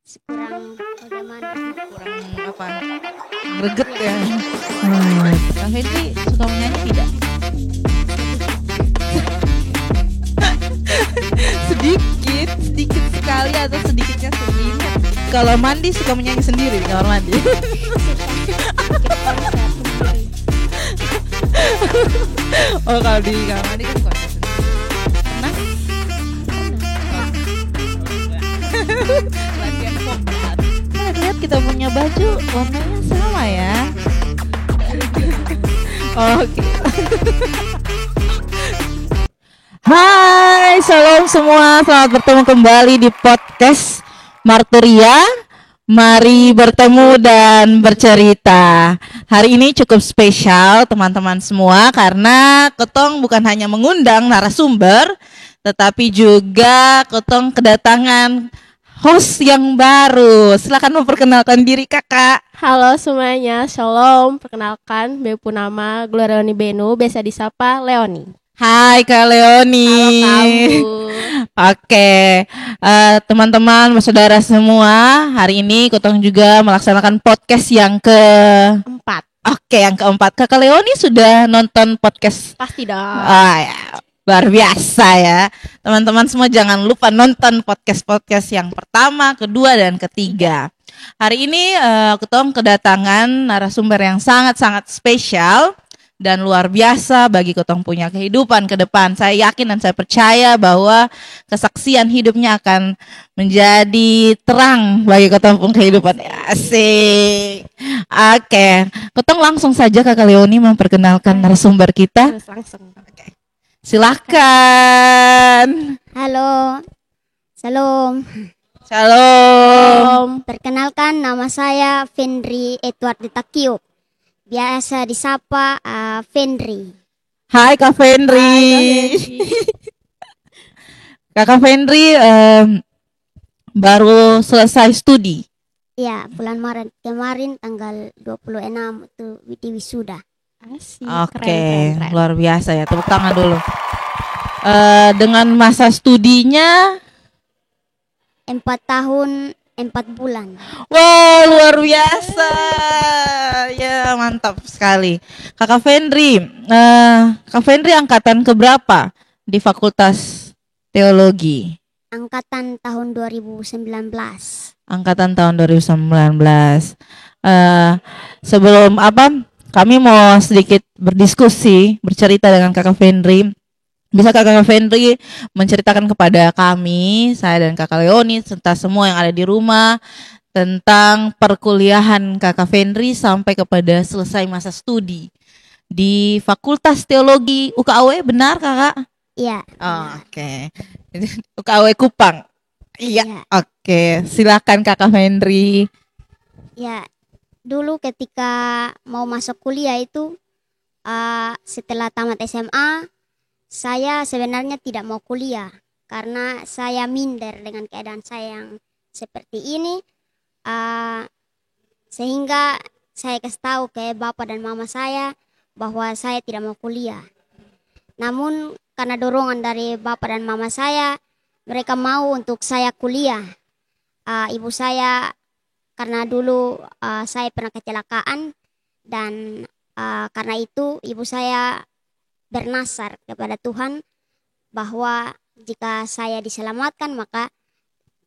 kurang bagaimana? Kurang apa? Greget ya. Kak Febri suka menyanyi tidak? sedikit sekali atau sedikitnya sedikit. Kalau mandi suka menyanyi sendiri di kamar mandi. Oh, kalau di kamar mandi kan konser sendiri. Pernah? Latihan vokal. Lihat kita punya baju warnanya sama ya. Oke. Hai, salam semua. Selamat bertemu kembali di podcast Marturia. Mari bertemu dan bercerita. Hari ini cukup spesial teman-teman semua karena Ketong bukan hanya mengundang narasumber, tetapi juga Ketong kedatangan host yang baru. Silakan memperkenalkan diri kakak. Halo semuanya, shalom. Perkenalkan, Bepu nama Glorioni Benu, biasa disapa Leoni. Hai Kak Leoni. Halo Oke, teman-teman, saudara semua, hari ini Ketong juga melaksanakan podcast yang keempat. Oke, yang keempat. Kakak Leoni sudah nonton podcast? Pasti dong. Ya, luar biasa ya. Teman-teman semua jangan lupa nonton podcast yang pertama, kedua, dan ketiga. Hari ini Ketong kedatangan narasumber yang sangat-sangat spesial dan luar biasa bagi Ketong punya kehidupan ke depan. Saya yakin dan saya percaya bahwa kesaksian hidupnya akan menjadi terang bagi Ketong punya kehidupan. Asik. Oke, Ketong langsung saja Kakak Leoni memperkenalkan narasumber kita. Langsung. Oke. Silakan. Halo, salam. Shalom. Perkenalkan, nama saya Fendri Edward Ditakiuk. Biasa disapa Fendri. Hai Kak Fendri. Kakak Fendri baru selesai studi. Ya, bulan Maret kemarin tanggal 26 itu wisuda. Asik. Oke, Keren. luar biasa ya. Tepuk tangan dulu. Dengan masa studinya 4 tahun 4 bulan. wow, luar biasa. Ya, mantap sekali. Kakak Fendri, Kak Fendri angkatan keberapa di Fakultas Teologi? Angkatan tahun 2019. Angkatan tahun 2019. Sebelum kami mau sedikit berdiskusi, bercerita dengan Kakak Fendri. Bisa Kakak Fendri menceritakan kepada kami, saya dan Kakak Leoni, serta semua yang ada di rumah, tentang perkuliahan Kakak Fendri sampai kepada selesai masa studi di Fakultas Teologi UKAW, benar Kakak? Iya. Oke. UKAW Kupang. Iya. Oke, silakan Kakak Fendri. Ya, dulu ketika mau masuk kuliah itu setelah tamat SMA, saya sebenarnya tidak mau kuliah karena saya minder dengan keadaan saya yang seperti ini. Sehingga saya kasih tahu ke bapak dan mama saya bahwa saya tidak mau kuliah. Namun karena dorongan dari bapak dan mama saya, mereka mau untuk saya kuliah. Ibu saya, karena dulu saya pernah kecelakaan dan karena itu ibu saya bernasar kepada Tuhan bahwa jika saya diselamatkan maka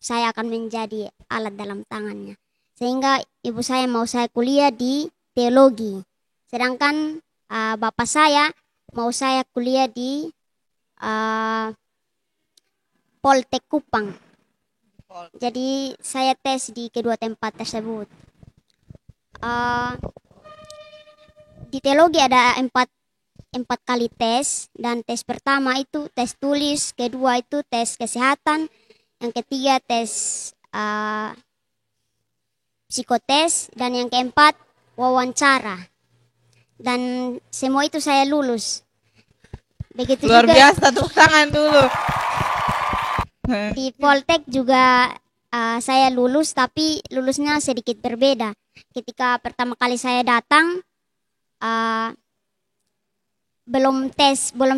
saya akan menjadi alat dalam tangannya. Sehingga ibu saya mau saya kuliah di teologi. Sedangkan bapak saya mau saya kuliah di Poltek Kupang. Jadi saya tes di kedua tempat tersebut. Di teologi ada empat kali tes, dan tes pertama itu tes tulis, kedua itu tes kesehatan, yang ketiga tes psikotes, dan yang keempat wawancara. Dan semua itu saya lulus. Begitu luar juga biasa, tepuk tangan dulu. di Poltek juga saya lulus, tapi lulusnya sedikit berbeda. Ketika pertama kali saya datang, belum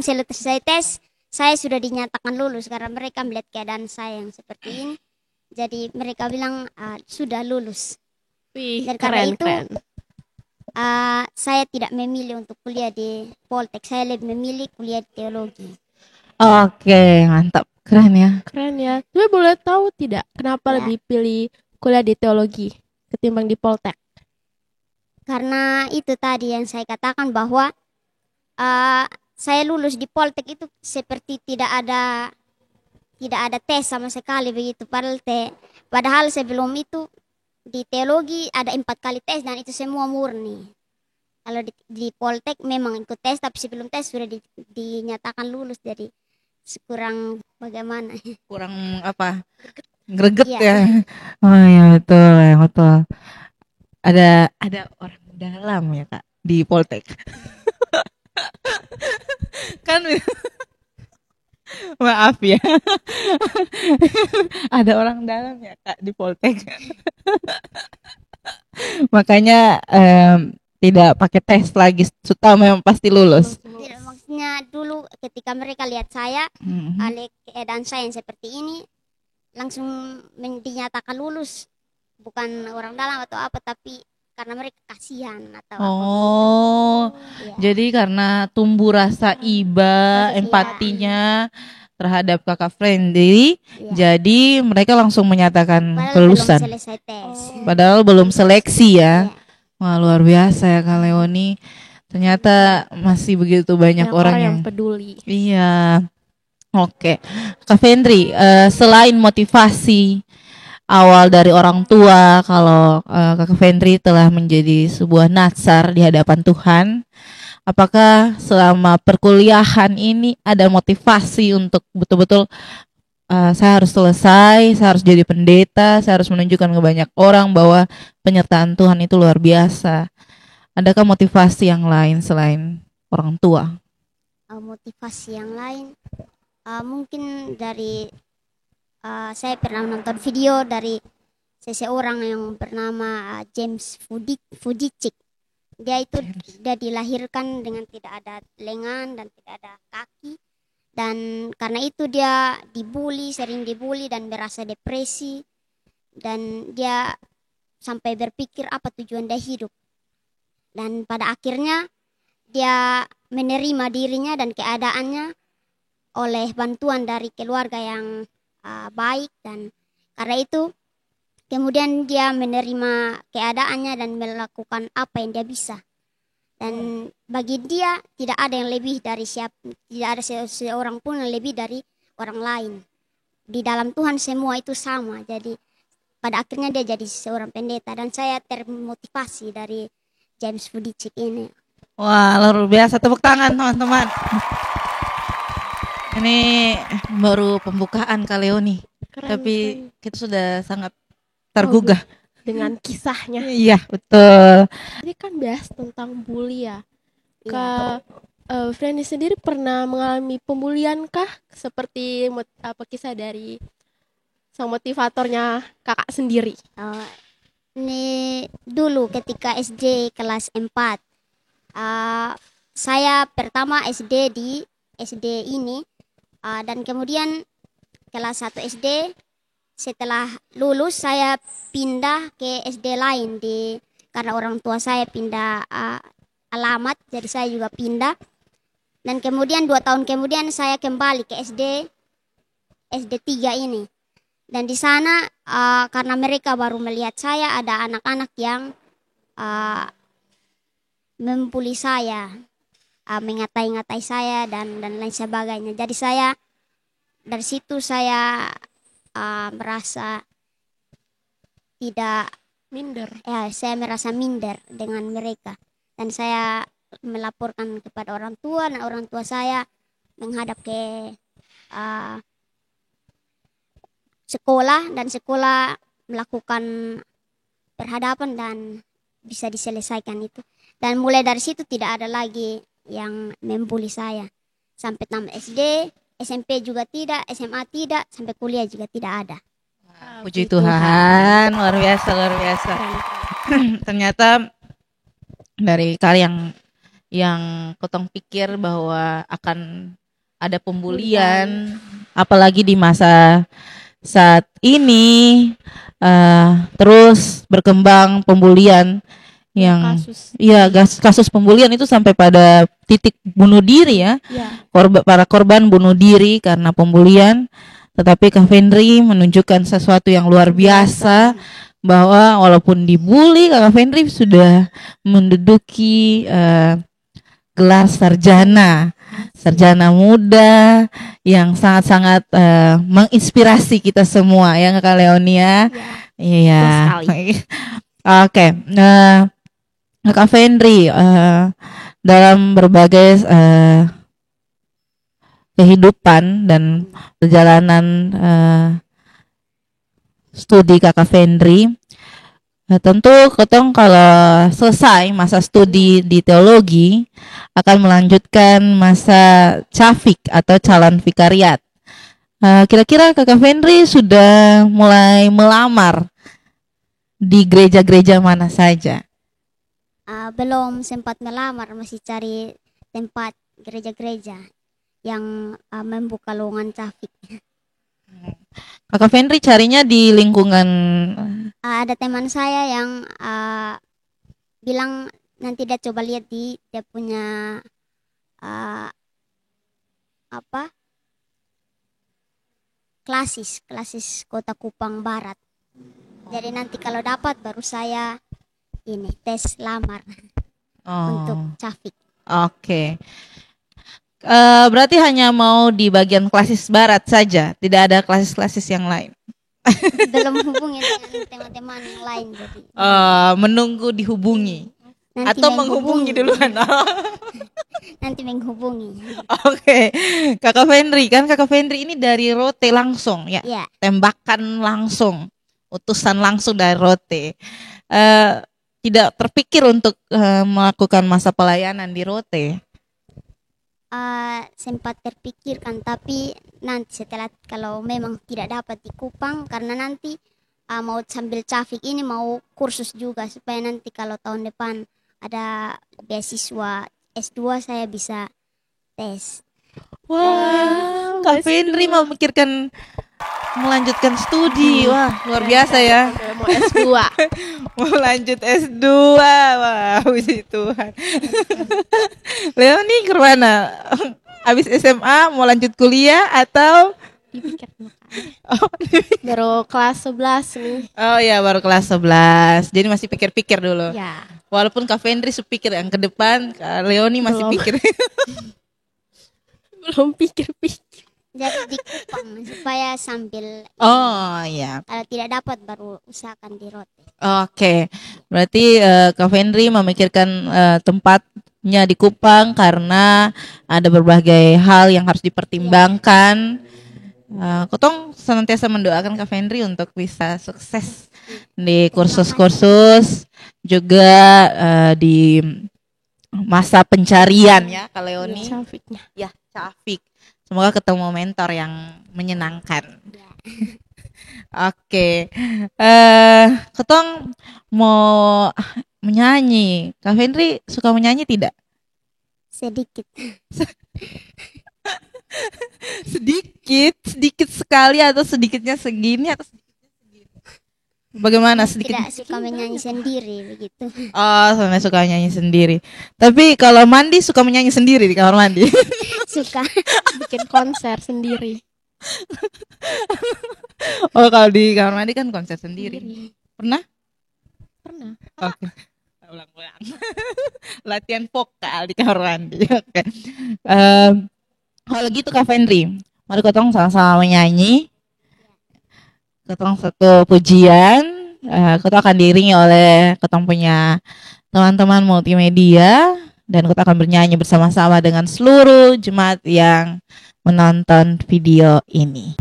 selesai tes, saya sudah dinyatakan lulus karena mereka melihat keadaan saya yang seperti ini. Jadi mereka bilang sudah lulus. Wih, Dan karena keren, itu keren. saya tidak memilih untuk kuliah di Poltek. Saya lebih memilih kuliah di teologi. Oke, mantap. Keren ya. Keren ya. Tapi boleh tahu tidak kenapa Ya. lebih pilih kuliah di teologi ketimbang di Poltek? Karena itu tadi yang saya katakan bahwa saya lulus di Poltek itu seperti tidak ada tes sama sekali begitu. Padahal sebelum itu di teologi ada 4 kali tes dan itu semua murni. Kalau di Poltek memang ikut tes tapi sebelum tes sudah dinyatakan lulus, jadi kurang bagaimana. Kurang apa? Greget Iya. ya. Oh iya betul, ya betul. Ada orang dalam ya Kak di Poltek. Kan maaf ya. Ada orang dalam ya Kak di Poltek. Makanya tidak pakai tes lagi, sudah memang pasti lulus. Tidak, maksudnya dulu ketika mereka lihat saya, oleh keadaan saya yang seperti ini, langsung dinyatakan lulus. Bukan orang dalam atau apa, tapi karena mereka kasihan atau Oh, apa. jadi karena tumbuh rasa iba, Iya. empatinya terhadap kakak Friendly, Iya. jadi mereka langsung menyatakan Padahal kelulusan. belum selesai tes. Padahal belum seleksi ya. Iya. Wah, luar biasa ya Kak Leoni. Ternyata masih begitu banyak orang yang peduli. Iya. Oke. Kak Fendri, selain motivasi awal dari orang tua, kalau Kak Fendri telah menjadi sebuah natsar di hadapan Tuhan, apakah selama perkuliahan ini ada motivasi untuk betul-betul saya harus selesai, saya harus jadi pendeta, saya harus menunjukkan ke banyak orang bahwa penyertaan Tuhan itu luar biasa. Adakah motivasi yang lain selain orang tua? Motivasi yang lain mungkin dari saya pernah nonton video dari seseorang yang bernama James Fujicik. Dia dilahirkan dengan tidak ada lengan dan tidak ada kaki, dan karena itu dia sering dibully dan merasa depresi, dan dia sampai berpikir apa tujuan dia hidup. Dan pada akhirnya dia menerima dirinya dan keadaannya oleh bantuan dari keluarga yang baik, dan karena itu kemudian dia menerima keadaannya dan melakukan apa yang dia bisa. Dan bagi dia tidak ada yang lebih dari tidak ada seorang pun yang lebih dari orang lain. Di dalam Tuhan semua itu sama. Jadi pada akhirnya dia jadi seorang pendeta, dan saya termotivasi dari James Fujicik ini. Wah, luar biasa, tepuk tangan teman-teman. Ini baru pembukaan Kak Leoni, tapi kita sudah sangat tergugah dengan kisahnya. Iya, betul. Tadi kan bahas tentang bully ya. Kak Friendly sendiri pernah mengalami pembulian kah? Seperti kisah dari sang motivatornya kakak sendiri? Ini dulu ketika SD kelas 4. Saya pertama SD di SD ini, dan kemudian kelas 1 SD. Setelah lulus saya pindah ke SD lain karena orang tua saya pindah alamat, jadi saya juga pindah. Dan kemudian 2 tahun kemudian saya kembali ke SD 3 ini. Dan di sana karena mereka baru melihat saya, ada anak-anak yang membuli saya, mengatai-ngatai saya dan lain sebagainya. Jadi dari situ saya merasa tidak minder. Saya merasa minder dengan mereka, dan saya melaporkan kepada orang tua, dan orang tua saya menghadap ke sekolah, dan sekolah melakukan perhadapan dan bisa diselesaikan itu. Dan mulai dari situ tidak ada lagi yang membuli saya. Sampai tamat SD, SMP juga tidak, SMA tidak, sampai kuliah juga tidak ada. Puji Tuhan, luar biasa, luar biasa. Ternyata dari kalian yang kotong pikir bahwa akan ada pembulian, apalagi di masa saat ini terus berkembang pembulian yang kasus. iya kasus pembulian itu sampai pada titik bunuh diri ya. Ya. Para korban bunuh diri karena pembulian. Tetapi Kak Fendri menunjukkan sesuatu yang luar biasa bahwa walaupun dibully, Kak Fendri sudah menduduki gelar sarjana muda yang sangat-sangat menginspirasi kita semua ya Kak Leonia. Iya. Oke. Kak Fendri dalam berbagai kehidupan dan perjalanan studi Kakak Fendri, tentu ketong kalau selesai masa studi di teologi akan melanjutkan masa cafik atau calon vikariat. Kira-kira Kakak Fendri sudah mulai melamar di gereja-gereja mana saja? Belum sempat melamar, masih cari tempat gereja-gereja yang membuka lowongan cafik. Kakak Fendri carinya di lingkungan Ada teman saya yang bilang nanti dia coba lihat di dia punya klasis Kota Kupang Barat. Jadi nanti kalau dapat baru saya ini tes lamar untuk cafik. Oke. Berarti hanya mau di bagian klasis barat saja, tidak ada klasis-klasis yang lain. Belum hubungi dengan teman-teman yang lain jadi. Menunggu dihubungi Nanti atau menghubungi duluan. Nanti menghubungi. Oke. Kakak Fendri ini dari Rote langsung ya. Ya. Tembakan langsung, utusan langsung dari Rote. Tidak terpikir untuk melakukan masa pelayanan di Rote. Sempat terpikirkan, tapi nanti setelah kalau memang tidak dapat di Kupang, karena nanti mau sambil cafik ini mau kursus juga supaya nanti kalau tahun depan ada beasiswa S2 saya bisa tes. Wah, Kak Fendri mau memikirkan melanjutkan studi. Wah, luar biasa ya. Mau S2. Mau lanjut S2. Wah, puji Tuhan. Leoni kemana? Habis SMA mau lanjut kuliah atau Dipikir dulu kan. Baru kelas 11 nih. Oh ya, baru kelas 11. Jadi masih pikir-pikir dulu. Ya. Walaupun Kak Fendri sepikir yang ke depan, Kak Leoni masih Belum. pikir. Belum pikir-pikir. Jadi di Kupang supaya sambil Oh iya. kalau tidak dapat baru usahakan di Rote. Oke, berarti Kak Fendri memikirkan tempatnya di Kupang karena ada berbagai hal yang harus dipertimbangkan. Kotong senantiasa mendoakan Kak Fendri untuk bisa sukses di kursus-kursus, juga di masa pencarian ya Kak Leoni. Cafiknya. Ya, Cafik. Semoga ketemu mentor yang menyenangkan. Oke, Ketong mau menyanyi. Kak Fendri suka menyanyi tidak? Sedikit. sedikit sekali atau sedikitnya segini atau sedikitnya segini? Bagaimana sedikit? Tidak suka menyanyi sendiri begitu. Oh, sampai suka nyanyi sendiri. Tapi kalau mandi suka menyanyi sendiri di kamar mandi. Suka. Bikin konser sendiri. Oh, kalau di kamar mandi kan konser sendiri. Pernah? Pernah. Oke. Ulang-ulang. Latihan vokal di kamar mandi. Oke. Kalau gitu Kak Fendri, mari ketong sama-sama menyanyi. Ketong satu pujian. Ketong akan diiringi oleh ketong punya teman-teman multimedia, dan kita akan bernyanyi bersama-sama dengan seluruh jemaat yang menonton video ini.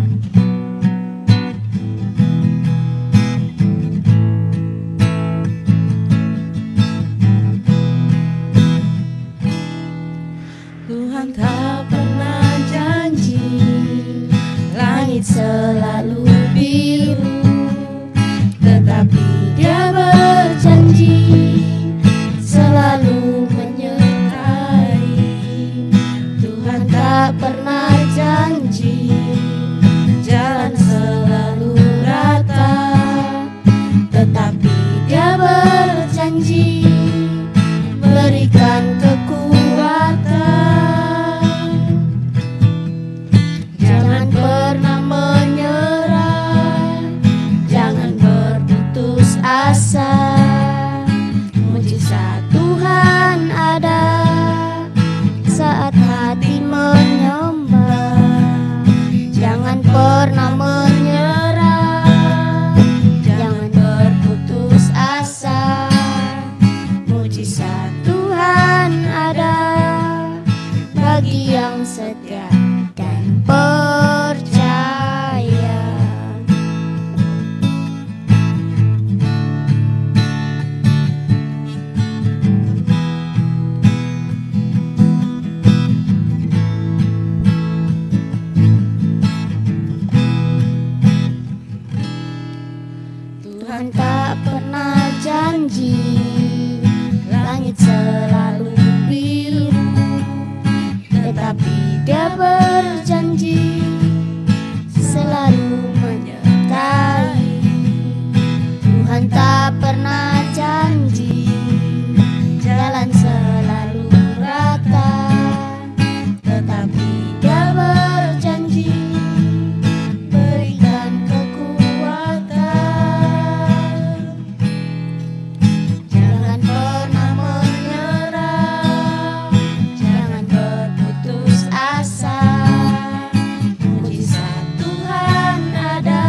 Tuhan tak pernah janji langit selalu biru, tetapi Dia berjanji selalu menyertai. Tuhan tak pernah janji jalan selalu asa. Mujizat Tuhan ada saat hati menyembah. Jangan pernah menyerah, jangan berputus asa. Mujizat Tuhan ada bagi yang setia dan percaya. Tuhan tak pernah janji langit selalu biru, tetapi Dia berjanji selalu menyertai. Tuhan tak pernah janji jalan selalu rata, tetapi Dia berjanji berikan kekuatan. Jangan pernah menyerah, jangan berputus asa. Mujizat Tuhan ada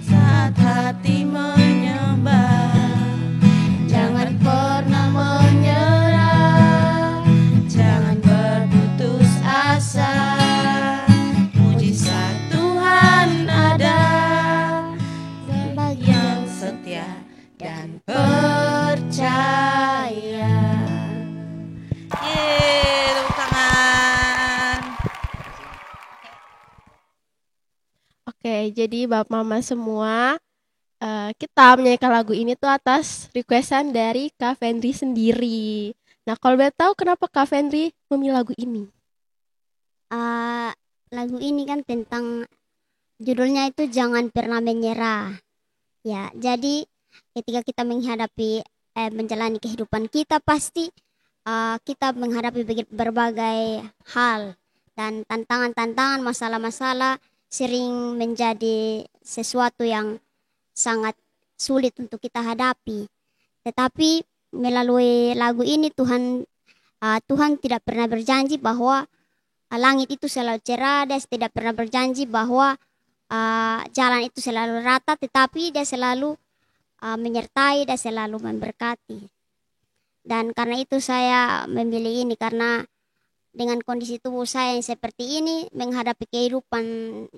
saat hati menyembah. Jangan pernah menyerah, jangan berputus asa. Mujizat Tuhan ada bagi yang setia dan percaya. Yeay, tepuk tangan. Oke, jadi Bapak Mama semua, kita menyanyikan lagu ini tuh atas requestan dari Kak Fendri sendiri. Nah, kalau boleh tahu kenapa Kak Fendri memilih lagu ini? Lagu ini kan tentang judulnya itu Jangan Pernah Menyerah. Ya, jadi ketika kita menghadapi menjalani kehidupan kita, pasti kita menghadapi berbagai hal dan tantangan-tantangan, masalah-masalah sering menjadi sesuatu yang sangat sulit untuk kita hadapi. Tetapi melalui lagu ini Tuhan tidak pernah berjanji bahwa langit itu selalu cerah. Dia tidak pernah berjanji bahwa jalan itu selalu rata, tetapi Dia selalu menyertai, Dia selalu memberkati. Dan karena itu saya memilih ini, karena dengan kondisi tubuh saya yang seperti ini, menghadapi kehidupan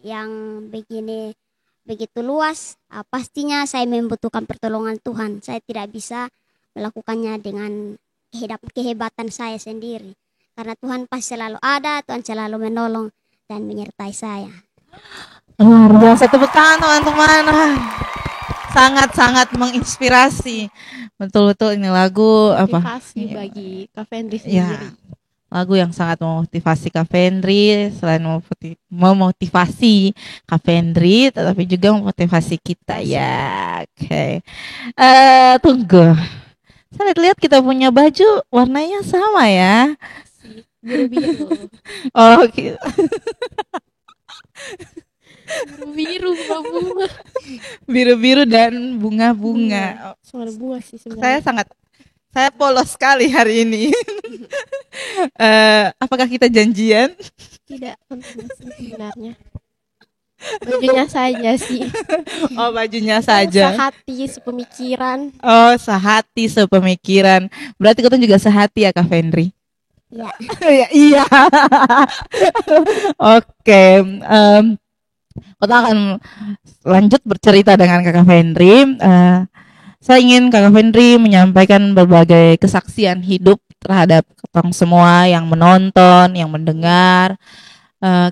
yang begini begitu luas, pastinya saya membutuhkan pertolongan Tuhan. Saya tidak bisa melakukannya dengan kehebatan saya sendiri, karena Tuhan pasti selalu ada, Tuhan selalu menolong dan menyertai saya. Luar biasa, tepuk tangan teman-teman. Sangat-sangat menginspirasi. Betul-betul ini lagu Motivasi bagi Kak Fendri sendiri. Ya, lagu yang sangat memotivasi Kak Fendri. Selain memotivasi Kak Fendri, tetapi juga memotivasi kita ya. Oke. Tunggu. Saya lihat kita punya baju warnanya sama ya. Biru-biru. Oh, gitu. Biru-biru bunga. Biru-biru dan bunga-bunga. Soal bunga sih sebenarnya. Saya polos sekali hari ini. Apakah kita janjian? Tidak penting sih sebenarnya. Bajunya saja sih. Oh, bajunya saja. Sehati, sepemikiran. Oh, sehati, sepemikiran. Berarti kita juga sehati ya Kak Fendri? Ya. Iya. Oke. Kita akan lanjut bercerita dengan Kakak Fendri. Saya ingin Kakak Fendri menyampaikan berbagai kesaksian hidup terhadap kita semua yang menonton, yang mendengar.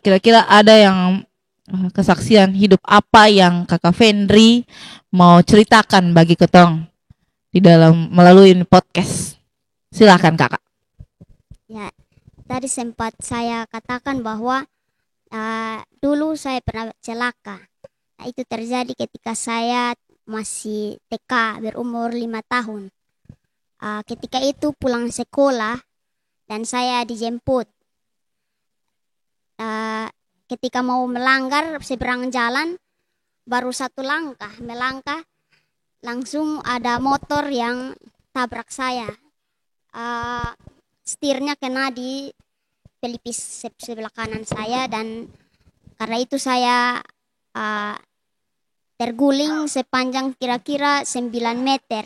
Kira-kira ada yang kesaksian hidup apa yang Kakak Fendri mau ceritakan bagi ketong di dalam melalui podcast? Silakan Kakak. Ya, tadi sempat saya katakan bahwa dulu saya pernah celaka. Nah, itu terjadi ketika saya masih TK berumur 5 tahun. Ketika itu pulang sekolah dan saya dijemput. Ketika mau melanggar seberang jalan, baru satu langkah melangkah, langsung ada motor yang tabrak saya. Setirnya kena di pelipis sebelah kanan saya, dan karena itu saya terguling sepanjang kira-kira 9 meter.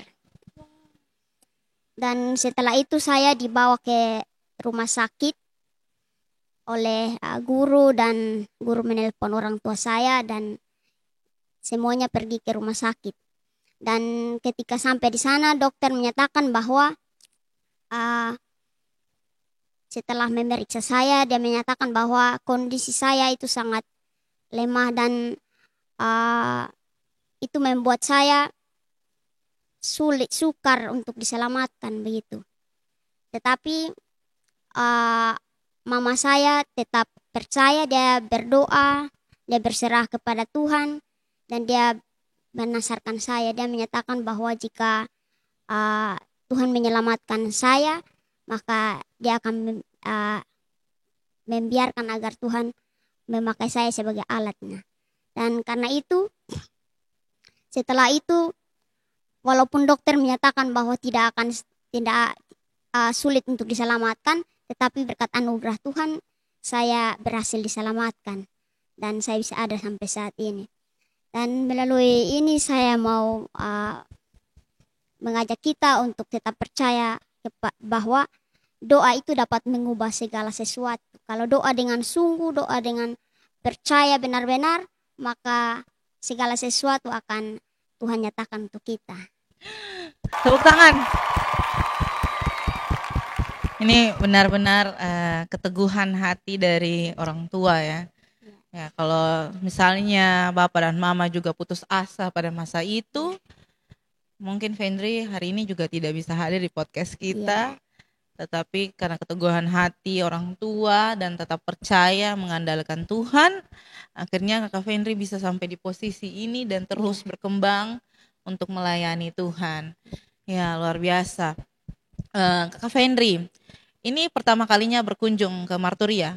Dan setelah itu saya dibawa ke rumah sakit oleh guru, dan guru menelpon orang tua saya dan semuanya pergi ke rumah sakit. Dan ketika sampai di sana dokter menyatakan bahwa setelah memeriksa saya, dia menyatakan bahwa kondisi saya itu sangat lemah, dan itu membuat saya sukar untuk diselamatkan begitu. Tetapi mama saya tetap percaya, dia berdoa, dia berserah kepada Tuhan, dan dia berdasarkan saya. Dia menyatakan bahwa jika Tuhan menyelamatkan saya, maka dia akan membiarkan agar Tuhan memakai saya sebagai alatnya. Dan karena itu, setelah itu, walaupun dokter menyatakan bahwa tidak sulit untuk diselamatkan, tetapi berkat anugerah Tuhan saya berhasil diselamatkan dan saya bisa ada sampai saat ini. Dan melalui ini saya mau mengajak kita untuk tetap percaya bahwa doa itu dapat mengubah segala sesuatu. Kalau doa dengan sungguh, doa dengan percaya benar-benar, maka segala sesuatu akan Tuhan nyatakan untuk kita. Tepuk tangan. Ini benar-benar keteguhan hati dari orang tua ya. Ya, kalau misalnya Bapak dan Mama juga putus asa pada masa itu, mungkin Fendri hari ini juga tidak bisa hadir di podcast kita. Tetapi karena keteguhan hati orang tua dan tetap percaya mengandalkan Tuhan, akhirnya Kakak Fendri bisa sampai di posisi ini dan terus berkembang untuk melayani Tuhan. Ya, luar biasa. Kakak Fendri, ini pertama kalinya berkunjung ke Marturia?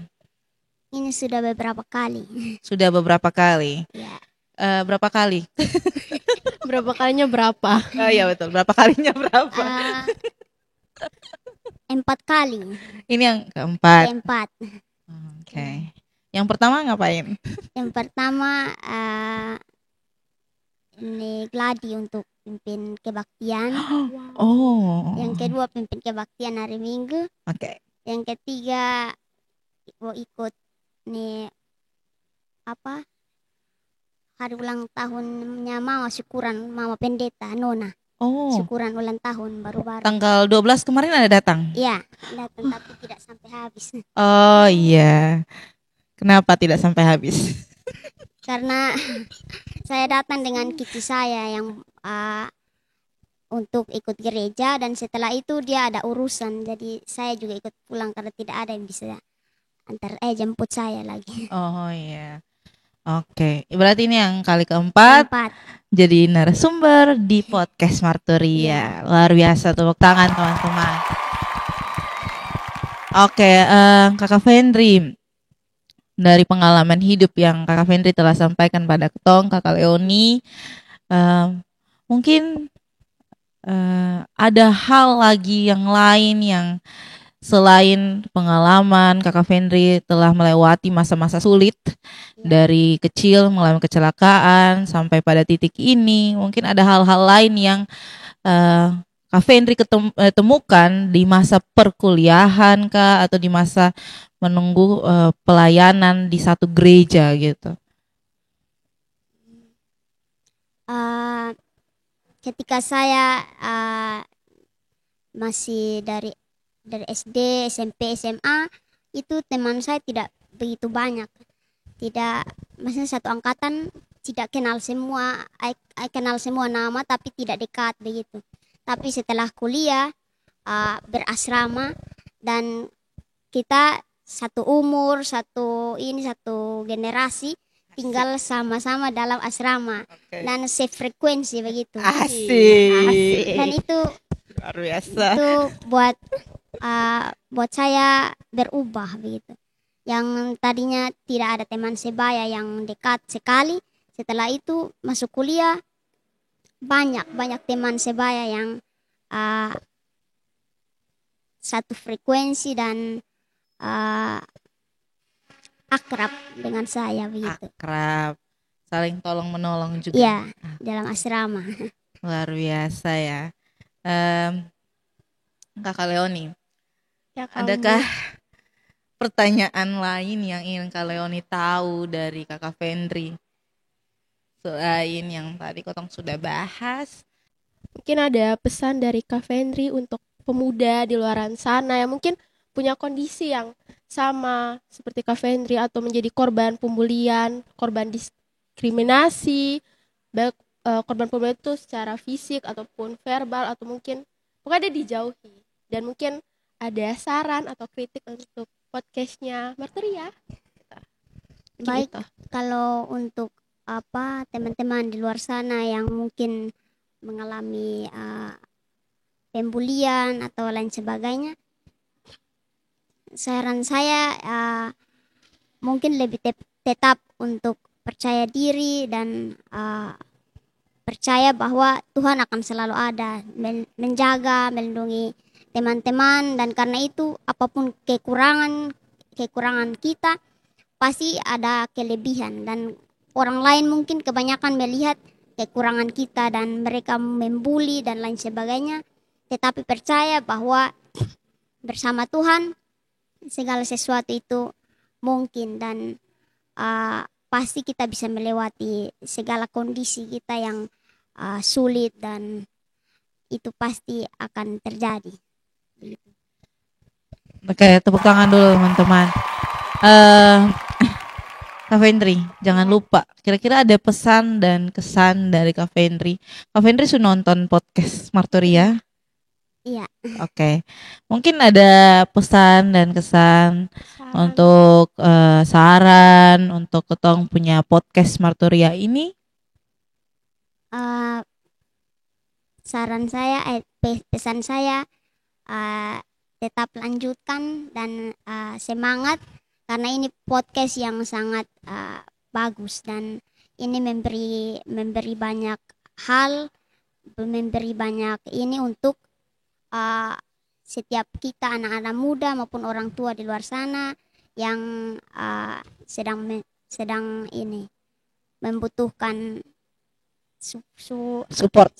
Ini sudah beberapa kali. Sudah beberapa kali. Ya. Berapa kali? Berapa kalinya berapa? Oh iya betul. Berapa kalinya berapa? 4 kali. Ini yang keempat. Keempat. Oke. Yang pertama ngapain? Yang pertama ini gladi untuk pimpin kebaktian. Oh. Yang kedua pimpin kebaktian hari Minggu. Oke. Yang ketiga mau ikut nih hari ulang tahunnya Mama, syukuran Mama Pendeta Nona. Oh. Syukuran ulang tahun baru-baru. Tanggal 12 kemarin ada datang? Iya, datang tapi tidak sampai habis. Oh iya. Kenapa tidak sampai habis? Karena saya datang dengan kici saya yang untuk ikut gereja, dan setelah itu dia ada urusan, jadi saya juga ikut pulang karena tidak ada yang bisa jemput saya lagi. Oh iya. Oke, berarti ini yang kali keempat jadi narasumber di podcast Marturia. Luar biasa, tepuk tangan teman-teman. Oke, Kakak Fendri, dari pengalaman hidup yang Kakak Fendri telah sampaikan pada Ketong, Kakak Leoni, mungkin ada hal lagi yang lain yang selain pengalaman Kakak Fendri telah melewati masa-masa sulit dari kecil mengalami kecelakaan sampai pada titik ini, mungkin ada hal-hal lain yang Kak Fendri temukan di masa perkuliahan kah, atau di masa menunggu pelayanan di satu gereja gitu? Ketika saya masih dari SD, SMP, SMA, itu teman saya tidak begitu banyak. Maksudnya satu angkatan tidak kenal semua, kenal semua nama tapi tidak dekat begitu. Tapi setelah kuliah, berasrama, dan kita satu umur, satu generasi, tinggal sama-sama dalam asrama dan sefrekuensi begitu. Asik. Dan itu luar biasa. Itu buat saya berubah begitu. Yang tadinya tidak ada teman sebaya yang dekat sekali, setelah itu masuk kuliah, banyak teman sebaya yang uh, satu frekuensi dan uh, akrab dengan saya begitu. Akrab, saling tolong menolong juga. Iya, dalam asrama. Luar biasa ya. Kakak Leoni, Ya, adakah pertanyaan lain yang ingin Kak Leoni tahu dari Kakak Fendri selain yang tadi Kotong sudah bahas? mungkin ada pesan dari Kak Fendri untuk pemuda di luaran sana yang mungkin punya kondisi yang sama seperti Kak Fendri atau menjadi korban pembulian, korban diskriminasi, baik korban pembulian itu secara fisik ataupun verbal atau mungkin pokoknya dia dijauhi, dan mungkin ada saran atau kritik untuk podcastnya Marturia. Baik, Gitu. kalau untuk teman-teman di luar sana yang mungkin mengalami pembulian atau lain sebagainya, saran saya mungkin lebih tetap untuk percaya diri dan percaya bahwa Tuhan akan selalu ada menjaga, melindungi teman-teman, dan karena itu apapun kekurangan kita pasti ada kelebihan, dan orang lain mungkin kebanyakan melihat kekurangan kita dan mereka membuli dan lain sebagainya, tetapi percaya bahwa bersama Tuhan segala sesuatu itu mungkin, dan pasti kita bisa melewati segala kondisi kita yang sulit, dan itu pasti akan terjadi. Oke, tepuk tangan dulu teman-teman. Kak Fendri, jangan lupa, kira-kira ada pesan dan kesan dari Kak Fendri. Kak Fendri sudah nonton podcast Marturia? Iya. Oke, mungkin ada pesan dan kesan untuk saran untuk Ketong punya podcast Marturia ini? Saran saya, pesan saya, tetap lanjutkan dan semangat, karena ini podcast yang sangat bagus, dan ini memberi banyak hal, memberi banyak ini untuk setiap kita anak-anak muda maupun orang tua di luar sana yang sedang ini membutuhkan support,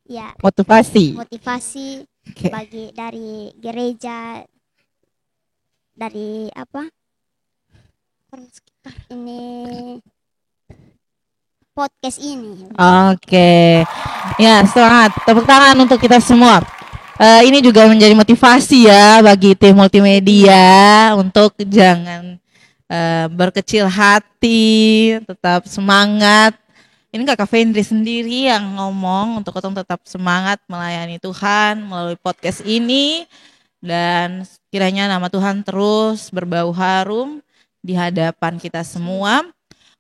ya, motivasi okay, bagi dari gereja, dari orang sekitar ini podcast ini. Oke. Ya, semangat, tepuk tangan untuk kita semua. Ini juga menjadi motivasi ya bagi tim multimedia untuk jangan berkecil hati, tetap semangat. Ini Kakak Fendri sendiri yang ngomong untuk Ketong tetap semangat melayani Tuhan melalui podcast ini, dan kiranya nama Tuhan terus berbau harum di hadapan kita semua.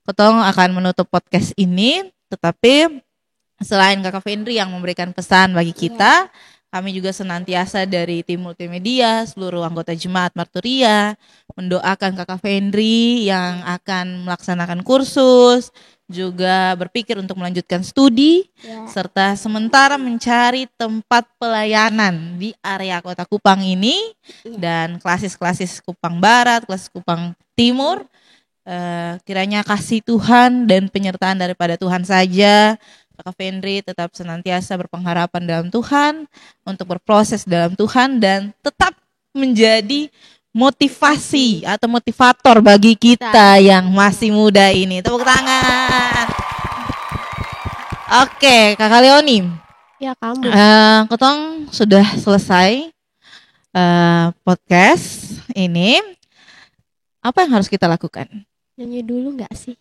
Ketong akan menutup podcast ini, tetapi selain Kakak Fendri yang memberikan pesan bagi kita, kami juga senantiasa dari tim multimedia, seluruh anggota Jemaat Marturia mendoakan Kakak Fendri yang akan melaksanakan kursus, juga berpikir untuk melanjutkan studi, serta sementara mencari tempat pelayanan di area Kota Kupang ini, dan klasis Kupang Barat, klasis Kupang Timur. Kiranya kasih Tuhan dan penyertaan daripada Tuhan saja, Kakak Fendri tetap senantiasa berpengharapan dalam Tuhan, untuk berproses dalam Tuhan, dan tetap menjadi motivasi atau motivator bagi kita yang masih muda ini. Tepuk tangan. Oke, Kakak Leoni. Ya, kamu. Ketong sudah selesai podcast ini. Apa yang harus kita lakukan? Nyanyi dulu nggak sih?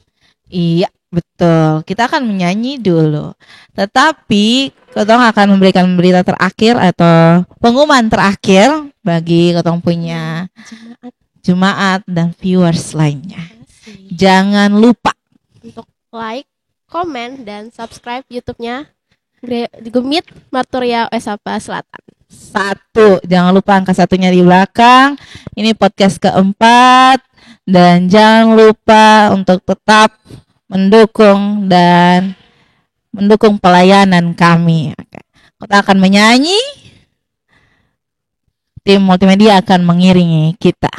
Iya, betul. Kita akan menyanyi dulu. Tetapi Ketong akan memberikan berita terakhir atau pengumuman terakhir bagi Ketong punya jemaat dan viewers lainnya. Jangan lupa untuk like, komen, dan subscribe YouTube-nya Gemit Marturia Esapa Selatan. 1, jangan lupa angka 1-nya di belakang. Ini podcast keempat, dan jangan lupa untuk tetap mendukung dan mendukung pelayanan kami. Oke. Kita akan menyanyi, tim multimedia akan mengiringi kita.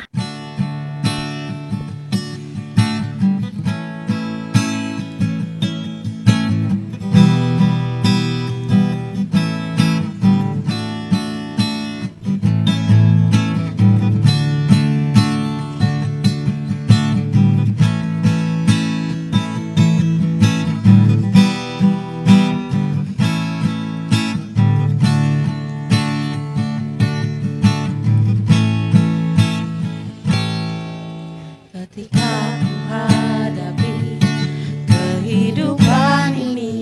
Ketika ku hadapi kehidupan ini,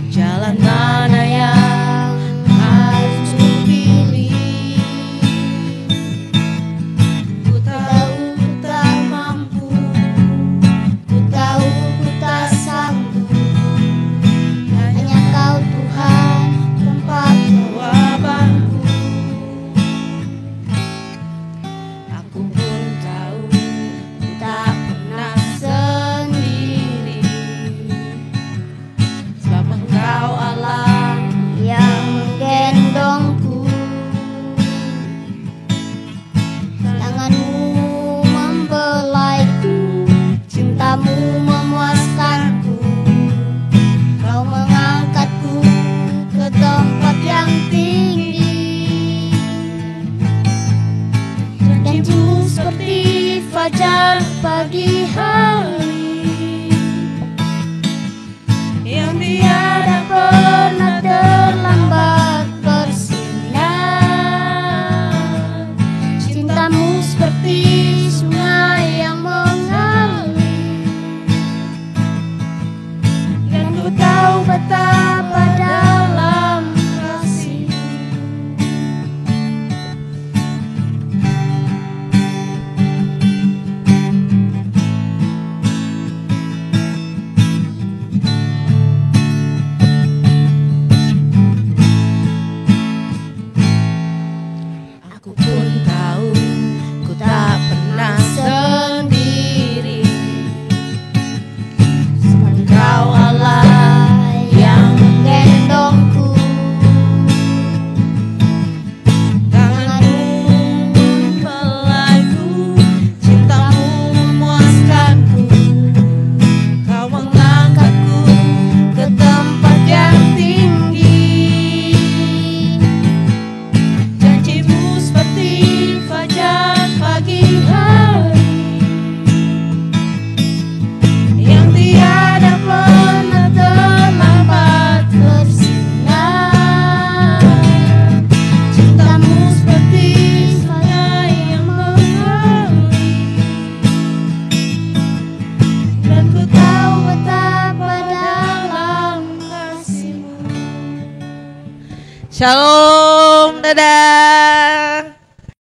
jalan mana yang harus ku pilih? Ku tahu ku tak mampu, ku tahu ku tak sanggup. Hanya Kau Tuhan tempat jawabanku. Aku pun tahu ku tak pernah sendiri, sebab Engkau Allah yang menggendongku. Tanganmu membelaiku, cintamu memuaskanku. Kau mengangkatku ke tempat yang tinggi. Janjimu seperti fajar pagi hari, yang tiada pernah terlambat bersinar. Cintamu seperti sungai yang mengalir, dan ku tahu betapa dalam kasih-Mu. Aku pun tahu ku tak pernah sendiri, sebab Engkau Allah yang menggendongku. Tanganmu membelaiku, cintamu memuaskanku. Kau mengangkatku ke tempat yang tinggi. Janjimu seperti fajar pagi hari, yang tiada pernah terlambat bersinar. Cintamu seperti sungai yang mengalir, dan ku tahu betapa dalam kasih-Mu. Shalom